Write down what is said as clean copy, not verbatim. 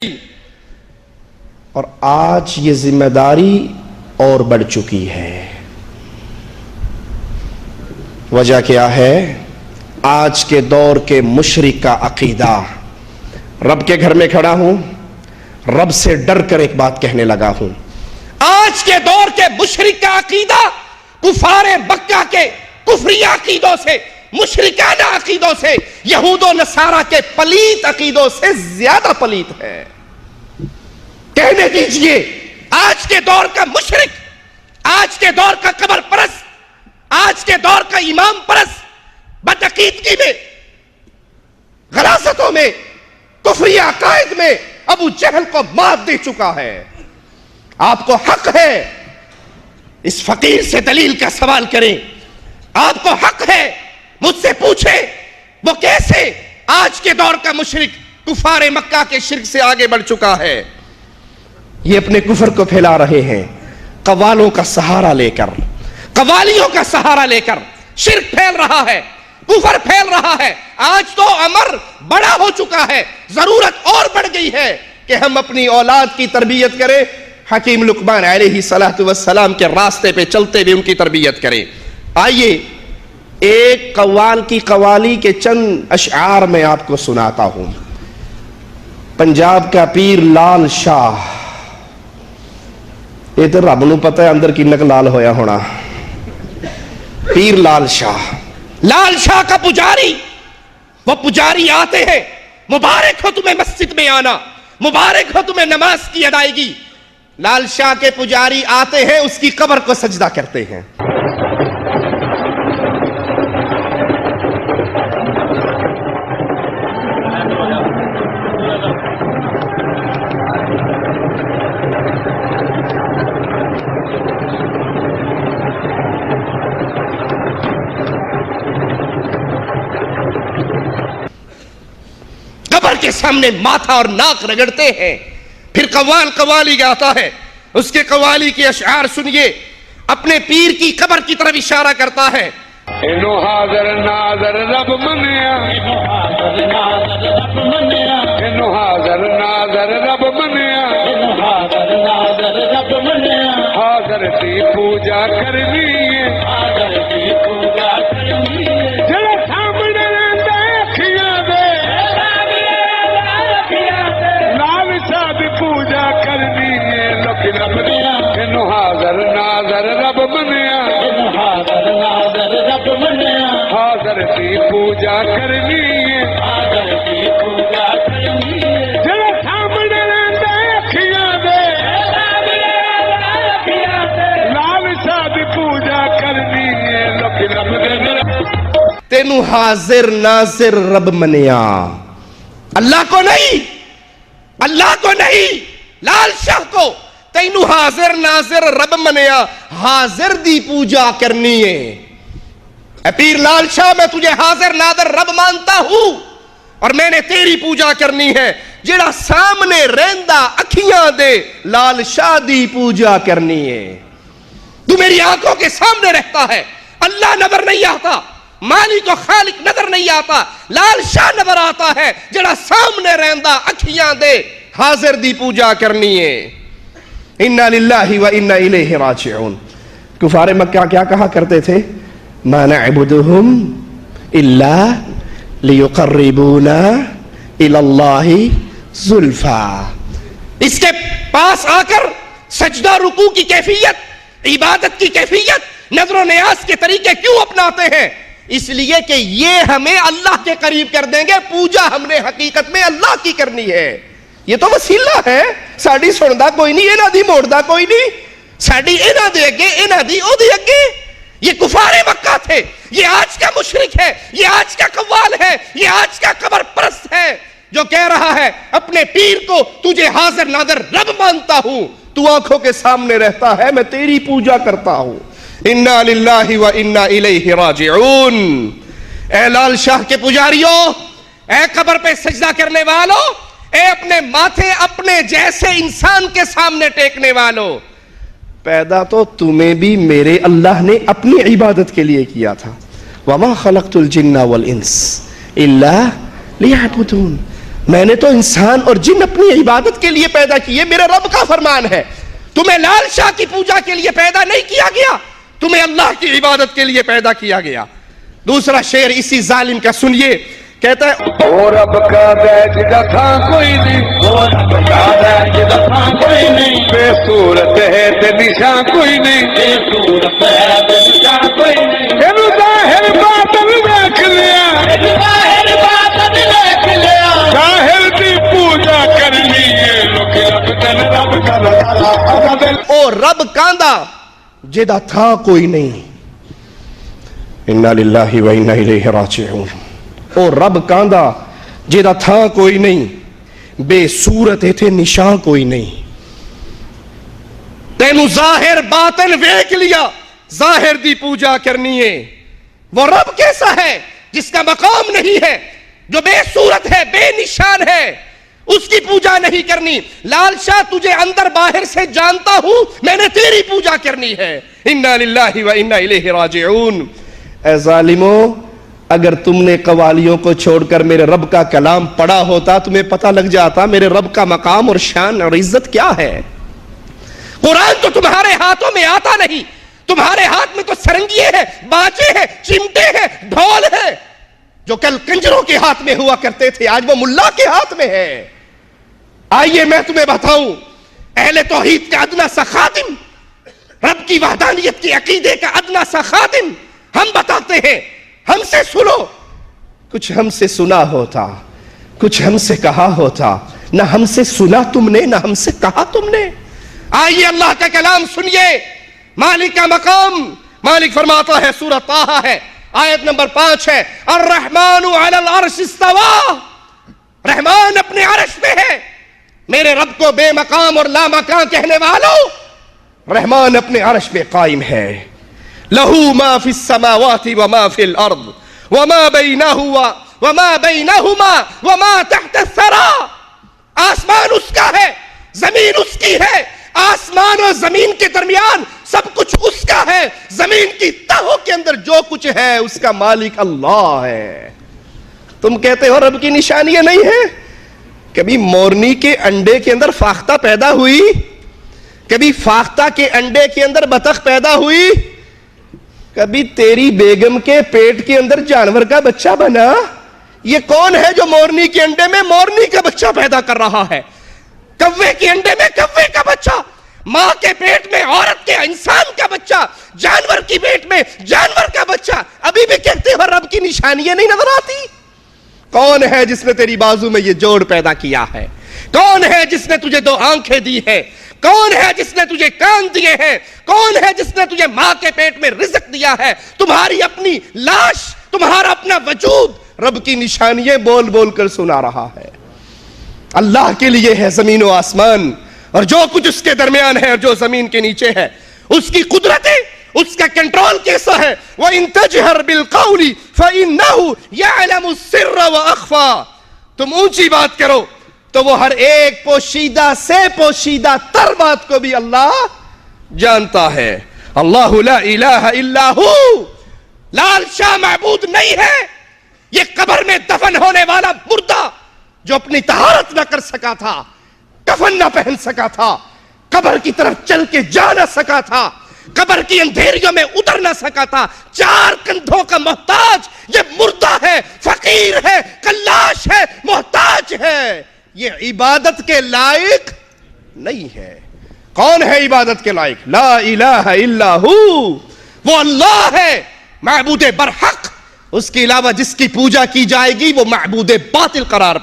اور آج یہ ذمہ داری اور بڑھ چکی ہے۔ وجہ کیا ہے؟ آج کے دور کے مشرک کا عقیدہ۔ رب کے گھر میں کھڑا ہوں، رب سے ڈر کر ایک بات کہنے لگا ہوں۔ آج کے دور کے مشرک کا عقیدہ کفار مکہ کے کفری عقیدوں سے، مشرکانہ عقیدوں سے، یہود و نصارہ کے پلیت عقیدوں سے زیادہ پلیت ہے۔ کہنے دیجئے، آج کے دور کا مشرک، آج کے دور کا قبر پرست، آج کے دور کا امام پرست بدعقیدگی میں، غلاظتوں میں، کفری عقائد میں ابو جہل کو مات دے چکا ہے۔ آپ کو حق ہے اس فقیر سے دلیل کا سوال کریں، آپ کو حق ہے مجھ سے پوچھیں وہ کیسے آج کے دور کا مشرک کفار مکہ کے شرک سے آگے بڑھ چکا ہے۔ یہ اپنے کفر کو پھیلا رہے ہیں قوالوں کا سہارا لے کر، قوالیوں کا سہارا لے کر شرک پھیل رہا ہے، کفر پھیل رہا ہے۔ آج تو امر بڑا ہو چکا ہے، ضرورت اور بڑھ گئی ہے کہ ہم اپنی اولاد کی تربیت کریں، حکیم لقمان علیہ السلام کے راستے پہ چلتے ہوئے ان کی تربیت کریں۔ آئیے ایک قوال کی قوالی کے چند اشعار میں آپ کو سناتا ہوں۔ پنجاب کا پیر لال شاہ، یہ تو رب نو پتہ ہے اندر کنک لال ہویا ہونا۔ پیر لال شاہ، لال شاہ کا پجاری، وہ پجاری آتے ہیں، مبارک ہو تمہیں مسجد میں آنا، مبارک ہو تمہیں نماز کی ادائیگی۔ لال شاہ کے پجاری آتے ہیں، اس کی قبر کو سجدہ کرتے ہیں۔ قبر کے سامنے ماتھا اور ناک رگڑتے ہیں۔ پھر قوال قوالی گاتا ہے، اس کے قوالی کے اشعار سنیے، اپنے پیر کی قبر کی طرف اشارہ کرتا ہے۔ انو حاضر ناظر رب منیا، انو حاضر ناظر رب منیا، انو حاضر ناظر رب منیا، انو حاضر ناظر رب منیا، حاضر دی پوجا کرنی ہے، حاضر دی پوجا کرنی ہے، جڑا سامنے رہندا اکھیاں دے، لال شاہ دی پوجا کرنی ہے، لکھ رب دیا، انو حاضر ناظر رب منیا، انو حاضر ناظر رب منیا، حاضر دی پوجا کرنی ہے، حاضر دی پوجا کرنی ہے، جڑا سامنے رہندا اکھیاں دے، لال شاہ دی پوجا کرنی ہے، لکھ رب دیا، تینو حاضر ناظر رب منیا، اللہ کو نہیں، اللہ کو نہیں، لال شاہ کو تینو حاضر ناظر رب منیا، حاضر دی پوجا کرنی ہے۔ اے پیر لال شاہ، میں تجھے حاضر ناظر رب مانتا ہوں اور میں نے تیری پوجا کرنی ہے، جڑا سامنے رہندا اکھیاں دے، لال شاہ دی پوجا کرنی ہے۔ تو میری آنکھوں کے سامنے رہتا ہے، اللہ نظر نہیں آتا، مالک و خالق نظر نہیں آتا، لال شاہ نظر آتا ہے، جڑا سامنے رہندا اکھیاں دے، حاضر دی پوجا کرنی ہے۔ انا للہ و انا الیہ راجعون۔ کفار مکہ کیا کہا کرتے تھے؟ ما نعبدہم الا لیقربونا الی اللہ زلفا۔ اس کے پاس آ کر سجدہ رکوع کی کیفیت، عبادت کی کیفیت، نظر و نیاز کے طریقے کیوں اپناتے ہیں؟ اس لیے کہ یہ ہمیں اللہ کے قریب کر دیں گے، پوجا ہم نے حقیقت میں اللہ کی کرنی ہے۔ یہ تو وسیلہ ہے، ساڑی سندا کوئی نہیں، اینا دی موڑدا کوئی نہیں، ساڑی اینا دے اگے، اینا دی او دے اگے۔ یہ کفار مکہ تھے، یہ آج کا مشرک ہے، یہ آج کا قوال ہے، یہ آج کا قبر پرست ہے، جو کہہ رہا ہے اپنے پیر کو تجھے حاضر ناظر رب مانتا ہوں، تو آنکھوں کے سامنے رہتا ہے، میں تیری پوجا کرتا ہوں۔ انا للہ و انا الیہ راجعون۔ اے لال شاہ کے پجاریوں، اے قبر پہ سجدہ کرنے والوں، اے اپنے ماتھے اپنے جیسے انسان کے سامنے ٹیکنے والوں، پیدا تو تمہیں بھی میرے اللہ نے اپنی عبادت کے لیے کیا تھا۔ وما خلقت الجن والانس الا لیعبدون۔ میں نے تو انسان اور جن اپنی عبادت کے لیے پیدا کیے، میرے رب کا فرمان ہے۔ تمہیں لال شاہ کی پوجا کے لیے پیدا نہیں کیا گیا، تمہیں اللہ کی عبادت کے لیے پیدا کیا گیا۔ دوسرا شعر اسی ظالم کا سنیے، کہتا ہے او رب کا دے جدا تھا کوئی نہیں، او رب کا دے جدا تھا کوئی نہیں، بے صورت ہے تے نشان کوئی نہیں، بے صورت ہے تے نشان کوئی نہیں، اینو ظاہر باطن دیکھ لیا، اینو ظاہر باطن دیکھ لیا، ظاہر دی پوجا کرنی ہے، لوک رب دل رب کا دل، او رب کاندا جدا تھا کوئی نہیں، انا للہ و انا الیہ راجعون۔ او رب کاندا جدا تھا کوئی نہیں، بے صورت تھے نشان کوئی نہیں، تینو ظاہر باطن ویکھ لیا، ظاہر دی پوجا کرنی ہے۔ وہ رب کیسا ہے جس کا مقام نہیں ہے، جو بے صورت ہے، بے نشان ہے، اس کی پوجا نہیں کرنی۔ لال شاہ تجھے اندر باہر سے جانتا ہوں، میں نے تیری پوجا کرنی ہے۔ انا للہ و انا الیہ راجعون۔ اے ظالمو، اگر تم نے قوالیوں کو چھوڑ کر میرے رب کا کلام پڑھا ہوتا، تمہیں پتہ لگ جاتا میرے رب کا مقام اور شان اور عزت کیا ہے۔ قرآن تو تمہارے ہاتھوں میں آتا نہیں، تمہارے ہاتھ میں تو سرنگیے ہیں، باجے ہیں، چمٹے ہیں، ڈھول ہیں، جو کل کنجروں کے ہاتھ میں ہوا کرتے تھے، آج وہ ملا کے ہاتھ میں ہے۔ آئیے میں تمہیں بتاؤں، اہل توحید کا ادنا سا خادم، رب کی وحدانیت کے عقیدے کا ادنا سا خادم ہم بتاتے ہیں، ہم سے سنو۔ کچھ ہم سے سنا ہوتا، کچھ ہم سے کہا ہوتا، نہ ہم سے سنا تم نے، نہ ہم سے کہا تم نے۔ آئیے اللہ کا کلام سنیے، مالک کا مقام۔ مالک فرماتا ہے، سورہ طٰہٰ ہے، آیت نمبر 5 ہے، الرحمن علی العرش استویٰ، رحمان اپنے عرش پہ ہے۔ میرے رب کو بے مقام اور لا مکان کہنے والوں، رحمان اپنے عرش پہ قائم ہے۔ لہو ما فی السماوات وما فی الارض وما بینہما وما تحت الثری۔ آسمان اس کا ہے، زمین اس کی ہے، آسمان اور زمین کے درمیان سب کچھ اس کا ہے، زمین کی تہوں کے اندر جو کچھ ہے اس کا مالک اللہ ہے۔ تم کہتے ہو رب کی نشانیاں نہیں ہیں؟ کبھی مورنی کے انڈے کے اندر فاختہ پیدا ہوئی؟ کبھی فاختہ کے انڈے کے اندر بطخ پیدا ہوئی؟ کبھی تیری بیگم کے پیٹ کے اندر جانور کا بچہ بنا؟ یہ کون ہے جو مورنی کے انڈے میں مورنی کا بچہ پیدا کر رہا ہے، کوے کے انڈے میں کوے کا بچہ، ماں کے پیٹ میں عورت کے انسان کا بچہ، جانور کی پیٹ میں جانور کا بچہ؟ ابھی بھی کہتے ہو رب کی نشانیاں نہیں نظر آتی؟ کون ہے جس نے تیری بازو میں یہ جوڑ پیدا کیا ہے؟ کون ہے جس نے تجھے 2 آنکھیں دی ہے؟ کون ہے جس نے تجھے کان دیے ہیں؟ کون ہے جس نے تجھے ماں کے پیٹ میں رزق دیا ہے؟ تمہاری اپنی لاش، تمہارا اپنا وجود رب کی نشانیاں بول بول کر سنا رہا ہے۔ اللہ کے لیے ہے زمین و آسمان اور جو کچھ اس کے درمیان ہے اور جو زمین کے نیچے ہے، اس کی قدرتیں، اس کا کنٹرول کیسا ہے؟ وَإِن تَجْهَرْ بِالْقَوْلِ فَإِنَّهُ يَعْلَمُ السِّرَّ وَأَخْفَى۔ تم اونچی بات کرو تو وہ ہر ایک پوشیدہ سے پوشیدہ تر بات کو بھی اللہ جانتا ہے۔ اللہ لا الہ الا ہو، لال شاہ معبود نہیں ہے، یہ قبر میں دفن ہونے والا مردہ جو اپنی طہارت نہ کر سکا تھا، کفن نہ پہن سکا تھا، قبر کی طرف چل کے جا نہ سکا تھا، قبر کی اندھیریوں میں اتر نہ سکا تھا، 4 کندھوں کا محتاج یہ مردہ ہے، فقیر ہے، کلاش ہے، محتاج ہے، یہ عبادت کے لائق نہیں ہے۔ کون ہے عبادت کے لائق؟ لا الہ الا ہو، وہ اللہ ہے، معبود برحق، اس کے علاوہ جس کی پوجا کی جائے گی وہ معبود باطل قرار